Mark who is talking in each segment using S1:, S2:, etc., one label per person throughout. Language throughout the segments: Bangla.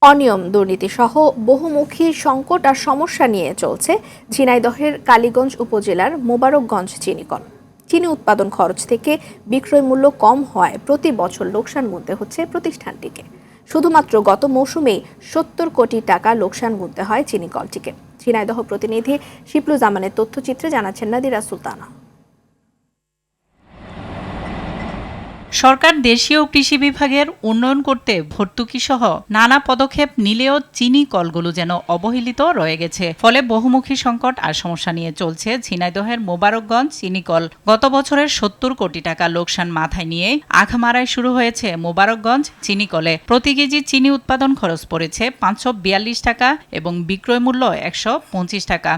S1: অনিয়ম দুর্নীতিসহ বহুমুখী সংকট আর সমস্যা নিয়ে চলছে ঝিনাইদহের কালীগঞ্জ উপজেলার মোবারকগঞ্জ চিনিকল। চিনি উৎপাদন খরচ থেকে বিক্রয় মূল্য কম হওয়ায় প্রতি বছর লোকসান গুনতে হচ্ছে প্রতিষ্ঠানটিকে। শুধুমাত্র গত মৌসুমেই ৭০ কোটি টাকা লোকসান গুনতে হয় চিনিকলটিকে। ঝিনাইদহ প্রতিনিধি শিপলুজামানের তথ্যচিত্রে জানাচ্ছেন নাদিরা সুলতানা।
S2: সরকার দেশীয় কৃষি বিভাগের উন্নয়ন করতে ভর্তুকি সহ নানা পদক্ষেপ নিলেও চিনি কলগুলো যেন অবহেলিত রয়ে গেছে। ফলে বহুমুখী সংকট আর সমস্যা নিয়ে চলছে ঝিনাইদহের মোবারকগঞ্জ চিনিকল। গত বছরের ৭০ কোটি টাকা লোকসান মাথায় নিয়ে আখামারায় শুরু হয়েছে মোবারকগঞ্জ চিনিকলে। প্রতি কেজি চিনি উৎপাদন খরচ পড়েছে ৫৪২ টাকা এবং বিক্রয় মূল্য ১২৫ টাকা।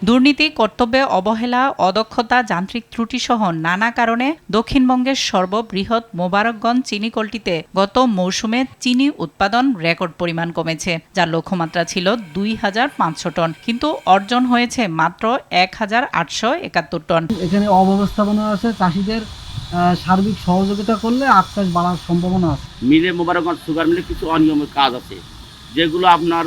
S2: দুর্নীতি, কর্তব্যে অবহেলা, অদক্ষতা, যান্ত্রিক ত্রুটিসহ নানা কারণে দক্ষিণবঙ্গের সর্ববৃহৎ মোবারকগঞ্জ চিনিকলটিতে গত মৌসুমে চিনি উৎপাদন রেকর্ড পরিমাণ কমেছে, যার লক্ষ্যমাত্রা ছিল ২,৫০০ টন, কিন্তু অর্জন হয়েছে মাত্র ১,৮৭১ টন।
S3: এখানে অব্যবস্থাপনা আছে। চাষিদের সার্বিক সহযোগিতা করলে আখচাষ বাড়ার সম্ভাবনা আছে।
S4: মিলে মোবারকগঞ্জ সুগার মিলে কিছু অনিয়মের কাজ আছে, যেগুলো আপনার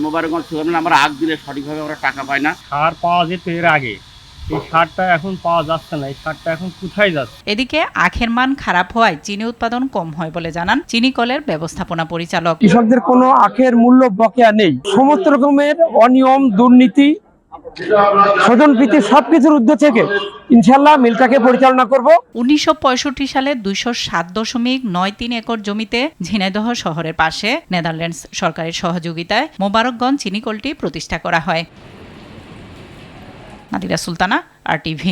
S4: মোবারকগঞ্জ সুগার মিলে আমরা আগ দিলে সঠিকভাবে আমরা টাকা পাই না।
S5: সার পাওয়া যেত এর আগে, এই সারটা এখন পাওয়া যাচ্ছে না। এই সারটা এখন কোথায় যাচ্ছে?
S2: এদিকে আখের মান খারাপ হওয়ায় চিনি উৎপাদন কম হয় বলে জানান চিনিকলের ব্যবস্থাপনা পরিচালক।
S6: কৃষকদের কোনো আখের মূল্য বকেয়া নেই। সমস্ত রকমের অনিয়ম, দুর্নীতি, স্বজনপ্রীতি সবকিছুর ঊর্ধ্বে থেকে ইনশাল্লাহ মিলটাকে পরিচালনা করব।
S2: ১৯৬৫ সালে ২০৭.৯৩ একর জমিতে ঝিনাইদহ শহরের পাশে নেদারল্যান্ডস সরকারের সহযোগিতায় মোবারকগঞ্জ চিনিকলটি প্রতিষ্ঠা করা হয়। নাদিরা সুলতানা, RTV।